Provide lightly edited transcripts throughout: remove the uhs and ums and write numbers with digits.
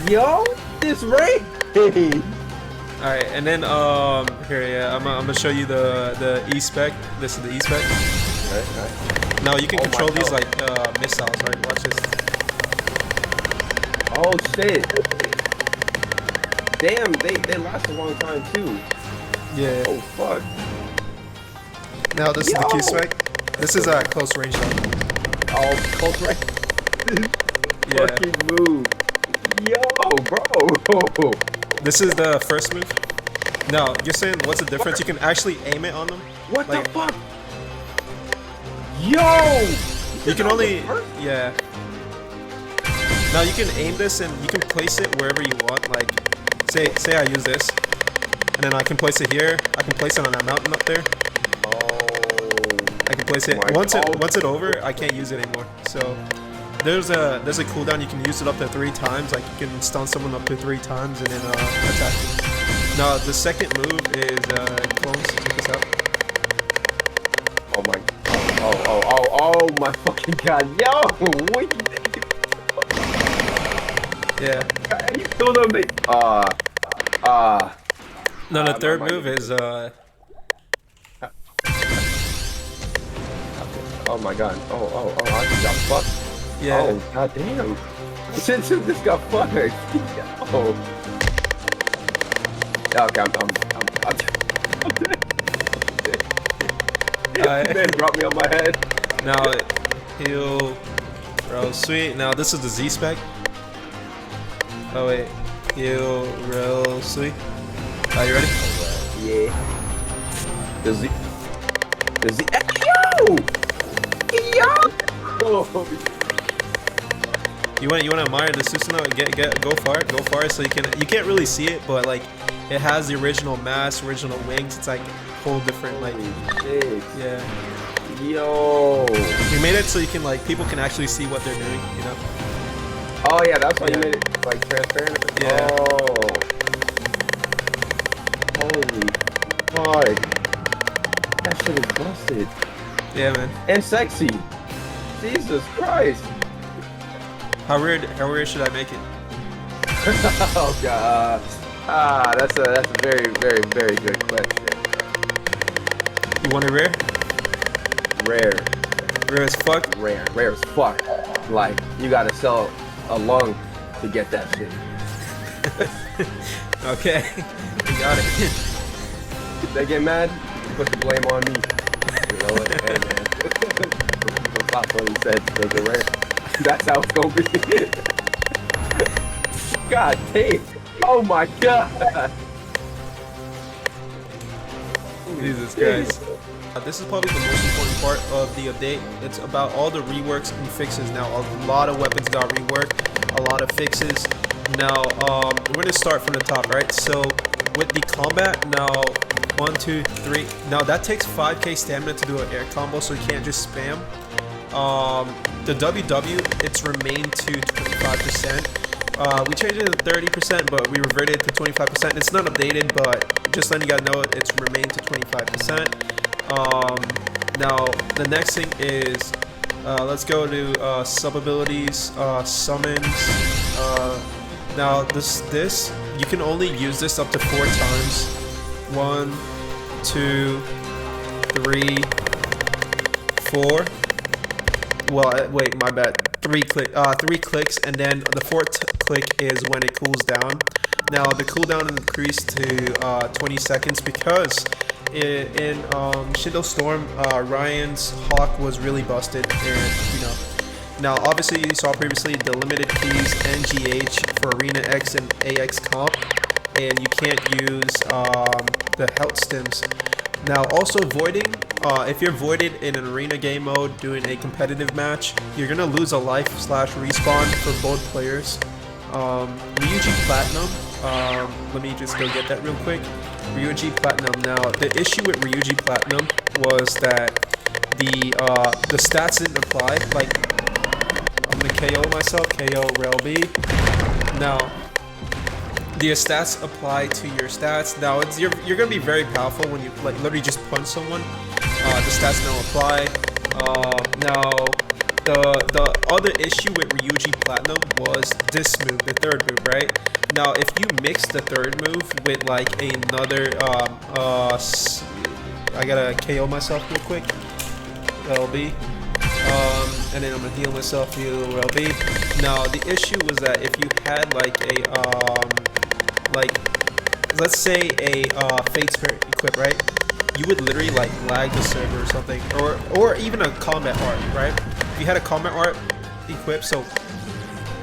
yo, this rain. All right, and then here, yeah, I'm gonna show you the E spec. This is the E spec. Right. Now you can control these like missiles, right? Watch this. Oh shit. Damn, they last a long time too. Yeah. Oh fuck. Now this is the Q spec. This is a close range shot. Oh, close range. Yeah. Fucking move. Yo, bro. This is the first move. Now you're saying what's the difference? You can actually aim it on them. What like, the fuck? Yo! You can only yeah. Now you can aim this and you can place it wherever you want. Like, say I use this, and then I can place it here. I can place it on that mountain up there. I can place it once it's over. I can't use it anymore. So there's a cooldown. You can use it up to 3 times. Like you can stun someone up to 3 times and then attack them. Now the second move is clones. Check this out. Oh my. Oh my fucking god. Yo, what you think? Yeah. You still don't make. No, the third move is Oh my god. Oh, I just got fucked. yeah. Oh god damn. Since this got fucked. Oh. Okay, I'm dead. Man dropped me on my head. Now heal, real sweet. Now this is the Z spec. Oh wait, heal, real sweet. Are you ready? Yeah. The Z. Yo! Oh. You want to admire the Susanoo? Go far it. So you can't really see it, but like it has the original mass, original wings. It's like whole different like. Shit. Yeah. Yo. We made it so you can like people can actually see what they're doing. You know. Oh yeah, that's why you made it like transparent. Yeah. Oh. Holy fuck. That shit is busted. Yeah, man. And sexy. Jesus Christ. How weird should I make it? Oh god. That's a very, very, very good question. You want it rare? Rare. Rare as fuck? Rare as fuck. Like, you gotta sell a lung to get that shit. Okay, you got it. If they get mad, put the blame on me. You know what? Hey, man. That's what he said. Make it rare. That's how it's gonna be. God damn. Oh my god. Jesus Christ. This is probably the most important part of the update. It's about all the reworks and fixes. Now, a lot of weapons got reworked, a lot of fixes. Now, we're going to start from the top, right? So, with the combat, now, 1, 2, 3. Now, that takes 5k stamina to do an air combo, so you can't just spam. The WW, it's remained to 25%. We changed it to 30%, but we reverted it to 25%. It's not updated, but just letting you guys know, it's remained to 25%. Now the next thing is let's go to sub abilities, summons. Now this you can only use this up to 4 times. 1, 2, 3, 4. Well, wait, my bad. 3 clicks, and then the 4th click is when it cools down. Now the cooldown increased to 20 seconds because in Shindo Storm, Ryan's Hawk was really busted, and you know. Now obviously you saw previously the limited keys NGH for Arena X and AX comp, and you can't use the health stims. Now also voiding, if you're voided in an arena game mode doing a competitive match, you're gonna lose a life / respawn for both players. Ryuji Platinum, let me just go get that real quick. Ryuji Platinum. Now the issue with Ryuji Platinum was that the stats didn't apply. Like, I'm gonna KO myself, KO Rel B. Now the stats apply to your stats. Now you're gonna be very powerful when you like literally just punch someone. The stats don't apply. Now the other issue with Ryuji Platinum was this move, the third move, right? Now, if you mix the third move with like another, I gotta KO myself real quick. LB. And then I'm gonna heal myself, heal LB. Now, the issue was that if you had like a, let's say a Fate Spirit equip, right? You would literally like lag the server or something, or even a combat art, right? If you had a combat art equipped, so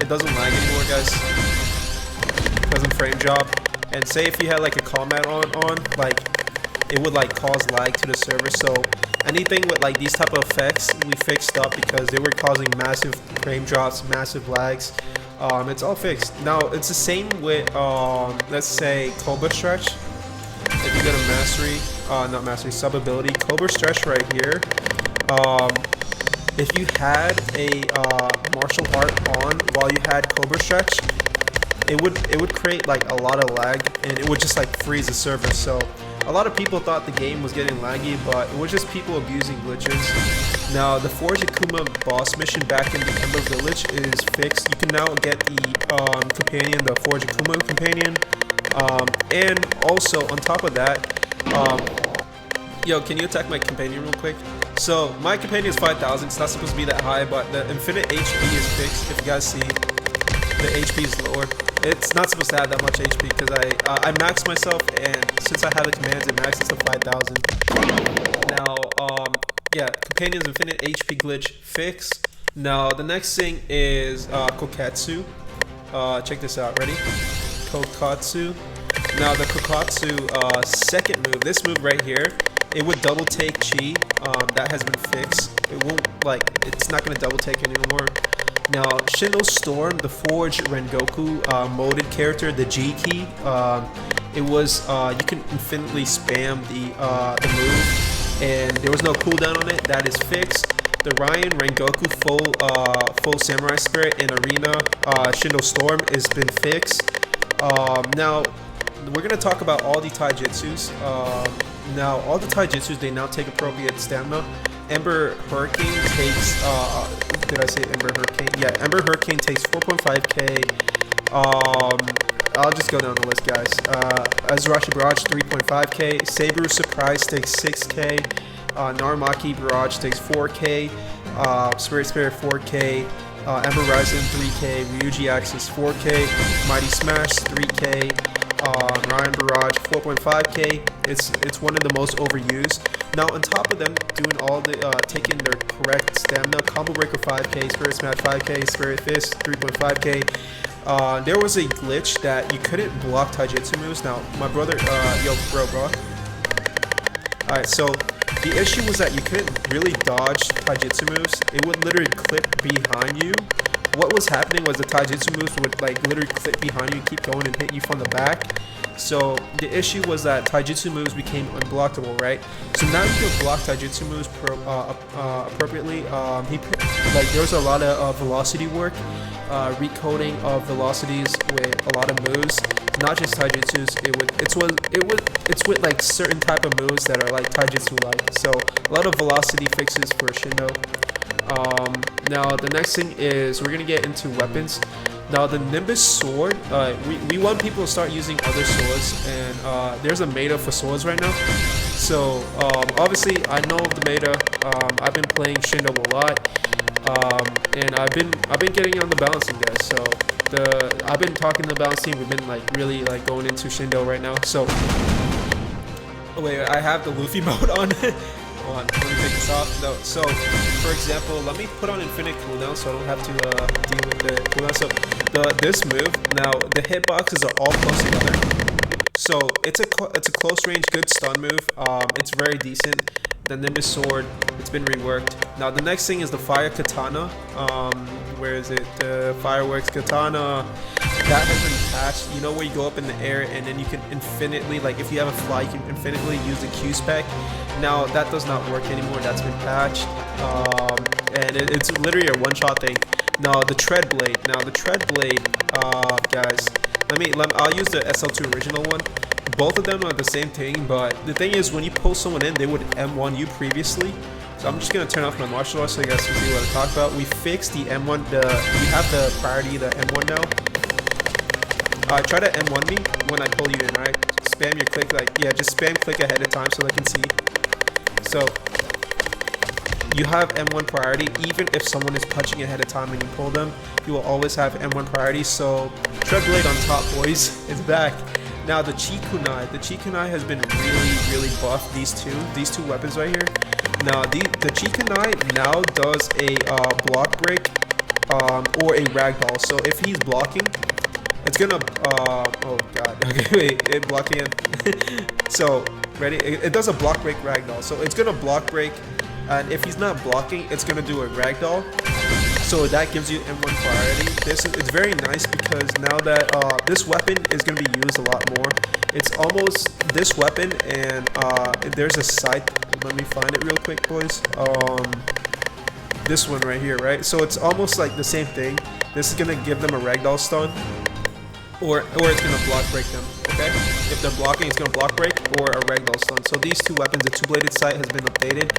it doesn't lag anymore, guys. It doesn't frame job. And say if you had like a combat on, like it would like cause lag to the server. So anything with like these type of effects, we fixed up because they were causing massive frame drops, massive lags. It's all fixed. Now it's the same with let's say Cobra Stretch. If you get a mastery, not mastery, sub ability, Cobra Stretch right here. If you had a martial art on while you had Cobra Stretch, it would create like a lot of lag, and it would just like freeze the server. So a lot of people thought the game was getting laggy, but it was just people abusing glitches. Now the Forge Akuma boss mission back in the Ember Village is fixed. You can now get the companion, the Forge Akuma companion, and also on top of that, yo, can you attack my companion real quick? So my companion is 5,000. It's not supposed to be that high, but the infinite HP is fixed. If you guys see, the HP is lower. It's not supposed to have that much HP because I maxed myself, and since I have the commands, it maxes to 5,000. Now, yeah, companion's infinite HP glitch fixed. Now the next thing is Kokatsu. Check this out. Ready? Kokatsu. Now the Kokatsu second move, this move right here, it would double take chi. That has been fixed. It won't it's not gonna double take anymore. Now Shindo Storm, the Forged Rengoku molded character, the G key. It was you can infinitely spam the move, and there was no cooldown on it. That is fixed. The Ryan Rengoku full Samurai Spirit in Arena Shindo Storm has been fixed. Now we're gonna talk about all the taijutsus. Now all the taijutsus, they now take appropriate stamina. Ember Hurricane takes did I say Ember Hurricane? Yeah, Ember Hurricane takes 4.5k. I'll just go down the list, guys. Azurashi Barrage 3.5k. Sabru Surprise takes 6k. Naramaki Barrage takes 4k. Spirit 4k. Ember Rising 3k. Ryuji Axis 4k. Mighty Smash 3k. Ryan Barrage 4.5k. It's one of the most overused. Now on top of them doing all the taking their correct stamina, Combo Breaker 5k, Spirit Smash 5k, Spirit Fist 3.5k. There was a glitch that you couldn't block taijutsu moves. Now my brother, yo bro. Alright, so the issue was that you couldn't really dodge taijutsu moves. It would literally clip behind you. What was happening was the taijutsu moves would like literally clip behind you, keep going and hit you from the back. So the issue was that taijutsu moves became unblockable, right? So now you can block taijutsu moves appropriately. There was a lot of velocity work, recoding of velocities with a lot of moves. Not just taijutsus. It's with like certain type of moves that are like taijutsu like. So a lot of velocity fixes for Shindo. Now the next thing is we're gonna get into weapons. Now the Nimbus sword, we want people to start using other swords, and there's a meta for swords right now. So obviously I know the meta. I've been playing Shindo a lot, and I've been getting on the balancing, guys. So I've been talking to the balancing. We've been like really like going into Shindo right now. So wait, I have the Luffy mode on. Hold on, let me take this off. No, so for example, let me put on infinite cooldown so I don't have to deal with the cooldown. So this move, now the hitboxes are all close together. So it's a close range, good stun move. It's very decent. The Nimbus sword, it's been reworked. Now the next thing is the fire katana. Where is it? The fireworks katana. That has been patched. You know where you go up in the air and then you can infinitely, like if you have a fly, you can infinitely use the Q spec. Now that does not work anymore. That's been patched, and it's literally a one-shot thing. Now the tread blade. Now the tread blade, guys. I'll use the SL2 original one. Both of them are the same thing, but the thing is when you pull someone in, they would M1 you previously. So I'm just gonna turn off my martial arts so you guys can see what I'm talking about. We fixed the M1. We have the priority, the M1 now. Try to M1 me when I pull you in, right? Spam your click, like, yeah, just spam click ahead of time so they can see. So you have M1 priority. Even if someone is punching ahead of time and you pull them, you will always have M1 priority. So tread blade on top, boys. It's back. Now the chi kunai has been really buffed. These two weapons right here. Now the chi kunai now does a block break or a ragdoll. So if he's blocking, it's gonna oh god, okay, wait, it blocking it. So ready, it does a block break ragdoll. So it's gonna block break, and if he's not blocking, it's gonna do a ragdoll. So that gives you M1 priority. It's very nice because now that this weapon is going to be used a lot more. It's almost this weapon, and there's a side. Let me find it real quick, boys. This one right here, right? So it's almost like the same thing. This is going to give them a ragdoll stun, or it's going to block break them. Okay, if they're blocking, it's going to block break or a ragdoll stun. So these two weapons, the two-bladed sight has been updated,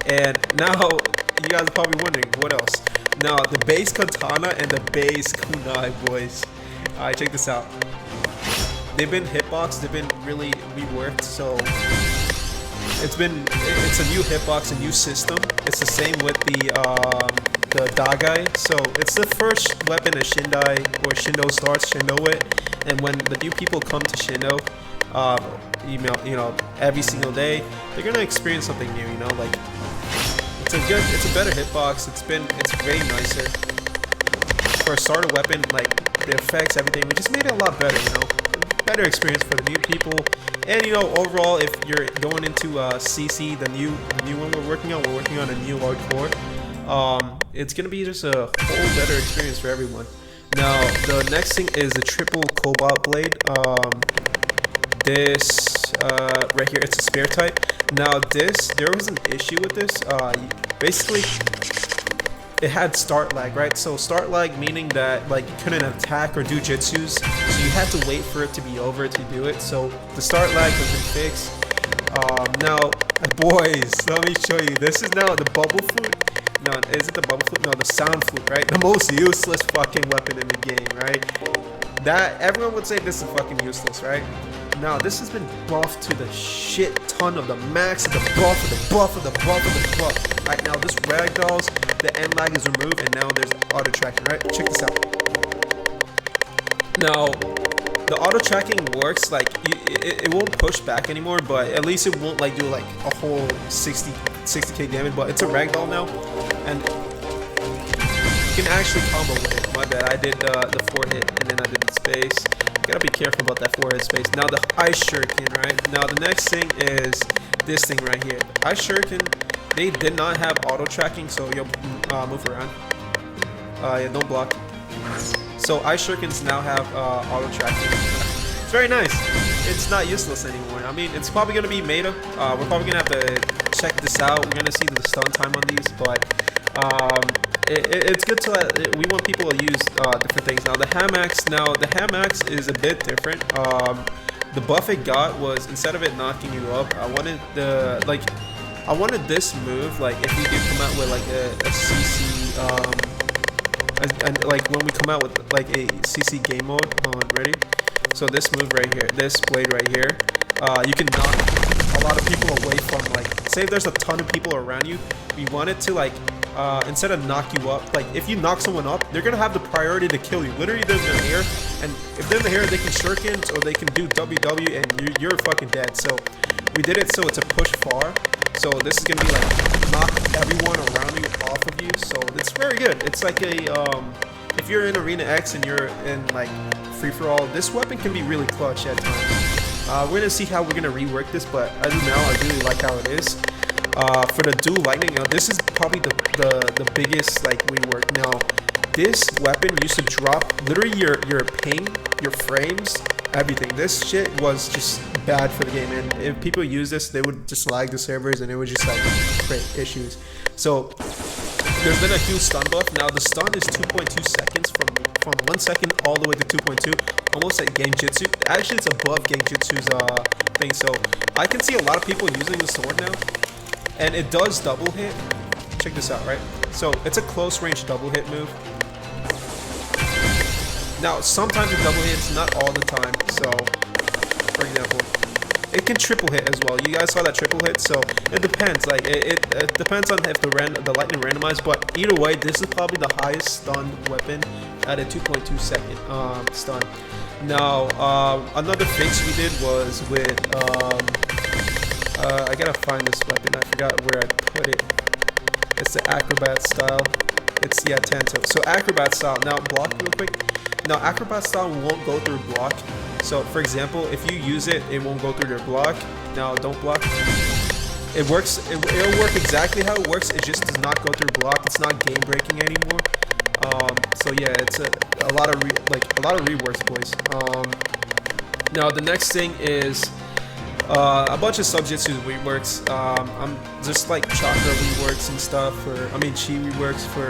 and now you guys are probably wondering what else. Now, the base katana and the base kunai, boys. Alright, check this out. They've been hitboxed, they've been really reworked, so it's a new hitbox, a new system. It's the same with the dagai. So it's the first weapon a Shindai or Shindo starts Shindo with, and when the new people come to Shindo, you know, every single day, they're gonna experience something new, you know, like it's a better hitbox. It's way nicer for a starter weapon. Like the effects, everything, we just made it a lot better. You know, better experience for the new people. And you know, overall, if you're going into CC, the new one we're working on a new hardcore. It's gonna be just a whole better experience for everyone. Now, the next thing is the triple cobalt blade. This right here, it's a spare type. Now there was an issue with this. Basically, it had start lag, right? So start lag meaning that like you couldn't attack or do jutsus, so you had to wait for it to be over to do it. So the start lag has been fixed. Now, boys, let me show you. This is now the bubble flute. No, is it the bubble flute? No, the sound flute, right? The most useless fucking weapon in the game, right? That everyone would say this is fucking useless, right? Now this has been buffed to the shit ton of the max of the buff of the buff of the buff of the buff. Right now, this ragdolls, the end lag is removed, and now there's auto tracking. Right, check this out. Now, the auto tracking works like it won't push back anymore, but at least it won't like do like a whole 60k damage. But it's a ragdoll now, and you can actually combo with it. My bad, I did the 4 hit and then I did the space. Gotta be careful about that 4 hit space. Now the ice shuriken, right? Now the next thing is this thing right here. Ice shuriken, they did not have auto tracking, so you'll move around. Yeah, don't block. So ice shurikens now have auto tracking. It's very nice. It's not useless anymore. I mean, it's probably gonna be meta. We're probably gonna have to check this out. We're gonna see the stun time on these, but it's good to we want people to use different things. Now the Hamax is a bit different. The buff it got was, instead of it knocking you up, I wanted this move, like if you did come out with like a CC and like when we come out with like a CC game mode. Hold on, ready? So this move right here, this blade right here, you can knock a lot of people away from, like, say if there's a ton of people around you, we want it to like instead of knock you up, like if you knock someone up, they're gonna have the priority to kill you. Literally, they're in the air, and if they're in the air, they can shurikens or they can do WW, and you're fucking dead. So we did it so it's a push far. So this is gonna be like knock everyone around you off of you. So it's very good. It's like a if you're in Arena X and you're in like free for all, this weapon can be really clutch at times. We're gonna see how we're gonna rework this, but as of now, I really like how it is. For the dual lightning, this is probably the biggest like rework. Now, this weapon used to drop literally your ping, your frames, everything. This shit was just bad for the game, and if people use this, they would just lag the servers, and it would just like create issues. So there's been a huge stun buff. Now the stun is 2.2 seconds from 1 second all the way to 2.2, almost like Genjutsu. Actually, it's above Genjutsu's thing. So I can see a lot of people using the sword now. and it does double hit. Check this out, right? So it's a close range double hit move. Now sometimes it double hits, not all the time. So for example, it can triple hit as well. You guys saw that triple hit, so it depends. Like it depends on if the lightning randomized. But either way, this is probably the highest stun weapon at a 2.2 second stun. Now another fix we did was with I gotta find this weapon. I forgot where I put it. It's the acrobat style. It's Tanto. So acrobat style. Now block real quick. Now acrobat style won't go through block. So for example, if you use it, it won't go through their block. Now don't block. It works. It'll work exactly how it works. It just does not go through block. It's not game breaking anymore. So yeah, it's a lot of reworks, boys. Now the next thing is a bunch of subjects whose reworks. I'm just like chakra reworks and stuff. Chi reworks for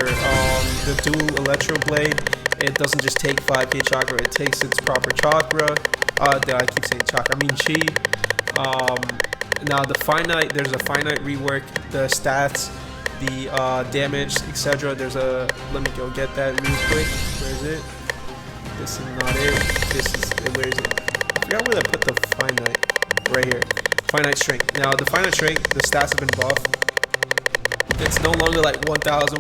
the dual electro blade. It doesn't just take 5k chakra, it takes its proper chakra. I keep saying chakra, I mean chi. Now there's a finite rework, the stats, the damage, etc. Let me go get that real quick. Where is it? This is not it. Where is it? I forgot where I put the finite. Right here. Finite strength. Now the finite strength, the stats have been buffed. It's no longer like 1000.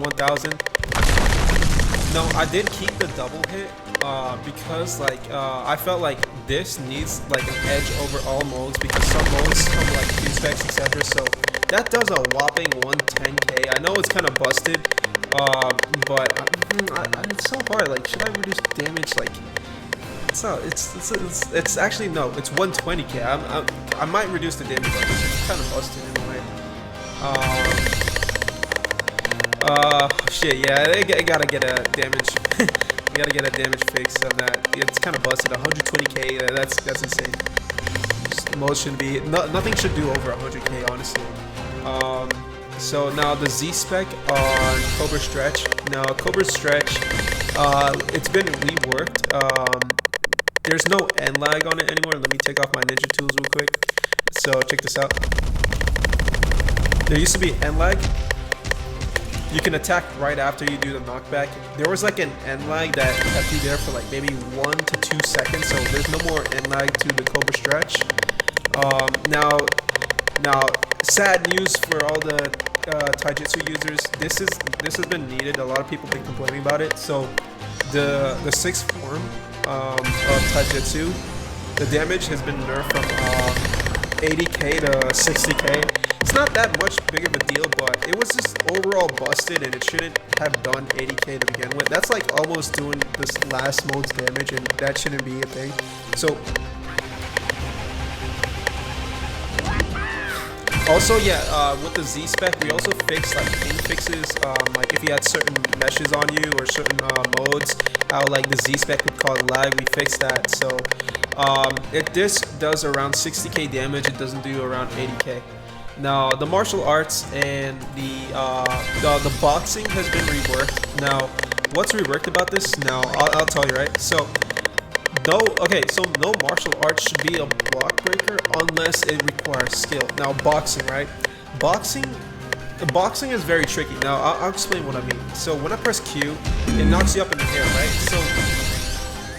No, I did keep the double hit because I felt like this needs like an edge over all modes, because some modes come like Q specs, etc. So that does a whopping 110k. I know it's kind of busted, but it's so hard. Like, should I reduce damage? Like, it's actually no. It's 120k. I might reduce the damage. It's kind of busted in a way. Shit, yeah, I gotta get a damage. I gotta get a damage fix on that. It's kind of busted. 120k. That's insane. Most shouldn't be. Nothing should do over 100k, honestly. So now the Z spec on Cobra Stretch. Now Cobra Stretch, it's been reworked. There's no end lag on it anymore. Let me take off my ninja tools real quick. So check this out. There used to be end lag. You can attack right after you do the knockback. There was like an end lag that kept you there for like maybe 1 to 2 seconds. So there's no more end lag to the Cobra Stretch. Now, sad news for all the taijutsu users. This has been needed. A lot of people have been complaining about it. So the 6th form of taijutsu, the damage has been nerfed from 80k to 60k. It's not that much big of a deal, but it was just overall busted, and it shouldn't have done 80k to begin with. That's like almost doing this last mode's damage, and that shouldn't be a thing. So also, yeah, with the Z spec, we also fixed like ping fixes. Like if you had certain meshes on you or certain modes, how like the Z spec would cause lag. We fixed that. So this does around 60k damage. It doesn't do around 80k. Now the martial arts and the boxing has been reworked. Now, what's reworked about this? Now I'll tell you, right? So no martial arts should be a block breaker unless it requires skill. Now boxing, right? Boxing is very tricky. Now I'll explain what I mean. So when I press Q, it knocks you up in the air, right? So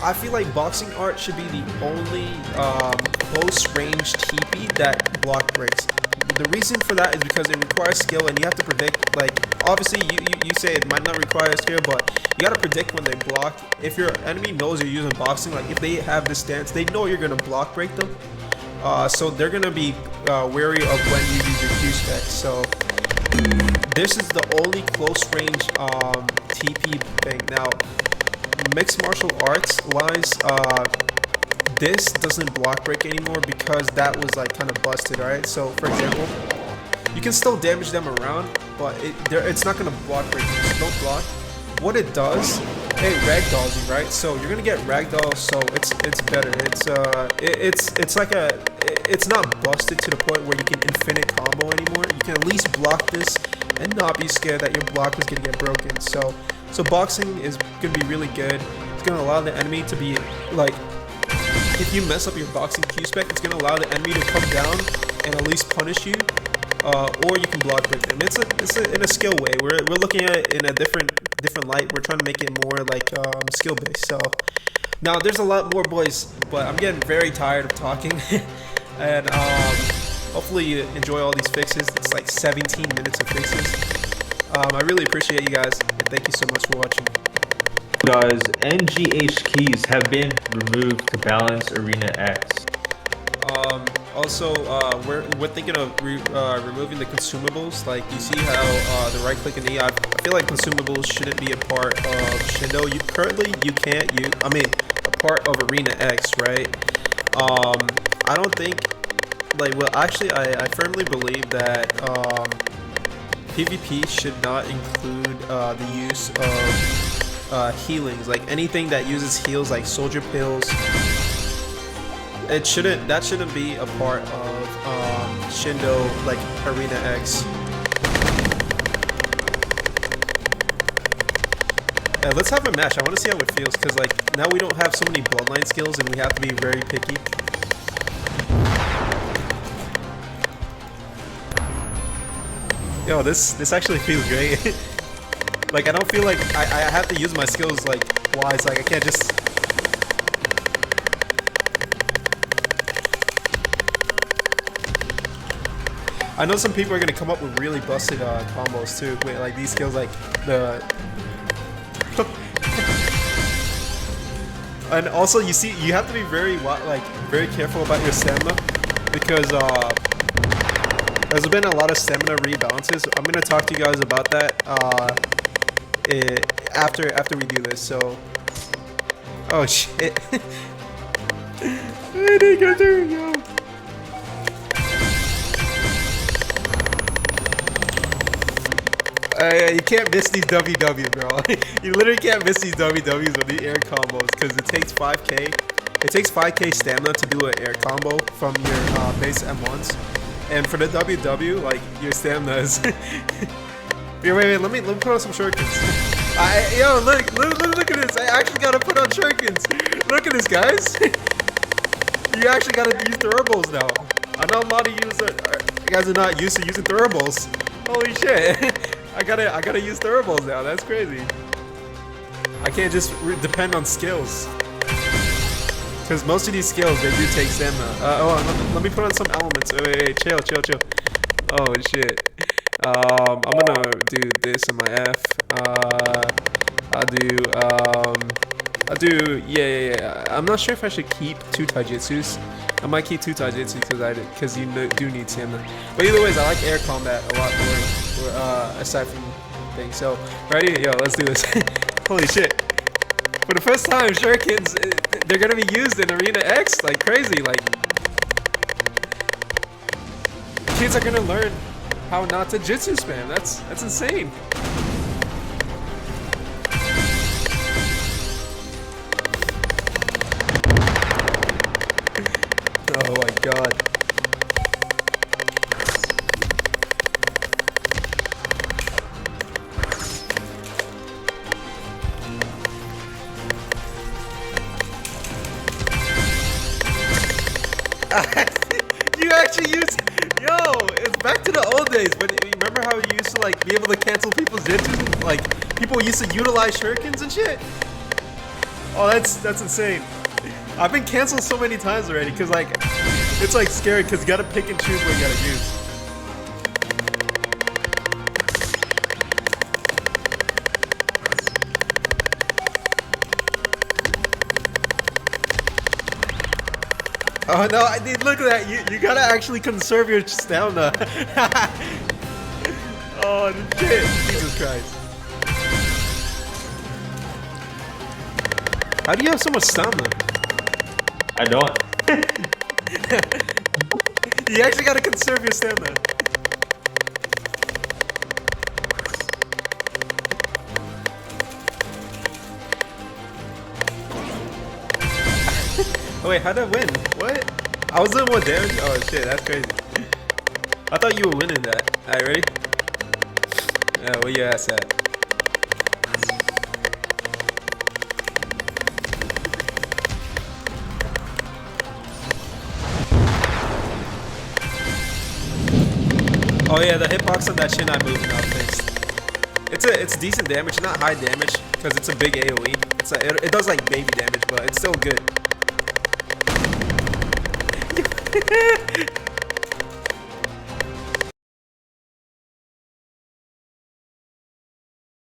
I feel like boxing art should be the only close range TP that block breaks. The reason for that is because it requires skill, and you have to predict. Like, obviously you say it might not require skill, but you gotta predict when they block. If your enemy knows you're using boxing, like if they have this stance, they know you're gonna block break them. So they're gonna be wary of when you use your Q spec. So this is the only close range TP thing. Now, mixed martial arts wise, this doesn't block break anymore because that was like kind of busted. Alright, so for example, you can still damage them around, but it's not gonna block break. So don't block. What it does, it ragdolls you, right? So you're gonna get ragdoll, so it's better. It's not busted to the point where you can infinite combo anymore. You can at least block this and not be scared that your block is gonna get broken. So boxing is gonna be really good. It's gonna allow the enemy to be like, if you mess up your boxing Q spec, it's gonna allow the enemy to come down and at least punish you. or you can block break them. It's in a skill way. We're looking at it in a different light. We're trying to make it more like skill based. So now there's a lot more, boys, but I'm getting very tired of talking, and hopefully you enjoy all these fixes. It's like 17 minutes of fixes. I really appreciate you guys, and thank you so much for watching. Guys, NGH keys have been removed to balance Arena X. Also, we're thinking of removing the consumables. Like, you see how the right click and E, I feel like consumables shouldn't be a part of Shindo. Currently you can't use, a part of Arena X, right? I don't think, like, well, actually I firmly believe that PvP should not include the use of healings, like anything that uses heals, like soldier pills. That shouldn't be a part of Shindo, like Arena X. Let's have a match. I want to see how it feels, because like now we don't have so many bloodline skills and we have to be very picky. Yo, this actually feels great. Like, I don't feel like I have to use my skills like wise. Like, I can't just. I know some people are gonna come up with really busted combos too. Wait, like these skills, like the. And also, you see, you have to be very careful about your stamina, because there's been a lot of stamina rebalances. I'm gonna talk to you guys about that after we do this. So, oh shit, I didn't go through, yo. You can't miss these WW, bro. You literally can't miss these WWs with the air combos, because it takes 5k. It takes 5k stamina to do an air combo from your base M1s, and for the WW, like, your stamina is. Wait, let me put on some shurikens. Yo, look at this. I actually gotta put on shurikens. Look at this, guys. You actually gotta use throwables now. I know a lot of you guys are not used to using throwables. Holy shit. I gotta use throwables now. That's crazy. I can't just depend on skills, because most of these skills, they do take stamina. Let me put on some elements. Wait, chill. Oh shit. I'm gonna do this on my F. I'll do yeah. I'm not sure if I should keep 2 taijutsus. I might keep 2 taijutsu because you do need stamina. But either ways, I like air combat a lot more, aside from things. So, ready? Yo, let's do this. Holy shit. For the first time, shurikens, they're gonna be used in Arena X like crazy. Like, kids are gonna learn how not to jutsu spam. That's insane. Oh my god. You actually use, yo, it's back to the old days, but remember how you used to like be able to cancel people's jutsu? Like, people used to utilize shurikens and shit? Oh, that's insane. I've been canceled so many times already, because like, it's like scary, because you gotta pick and choose what you gotta use. Oh no, look at that, you gotta actually conserve your stamina. Oh shit, Jesus Christ. How do you have so much stamina? I don't. You actually gotta conserve your stamina. Oh wait, how'd I win? What? I was doing more damage? Oh shit, that's crazy. I thought you were winning that. Alright, ready? Where your ass at? Oh yeah, the hitbox on that Shinai move now, thanks. It's decent damage, not high damage, because it's a big AoE. It does like baby damage, but it's still good.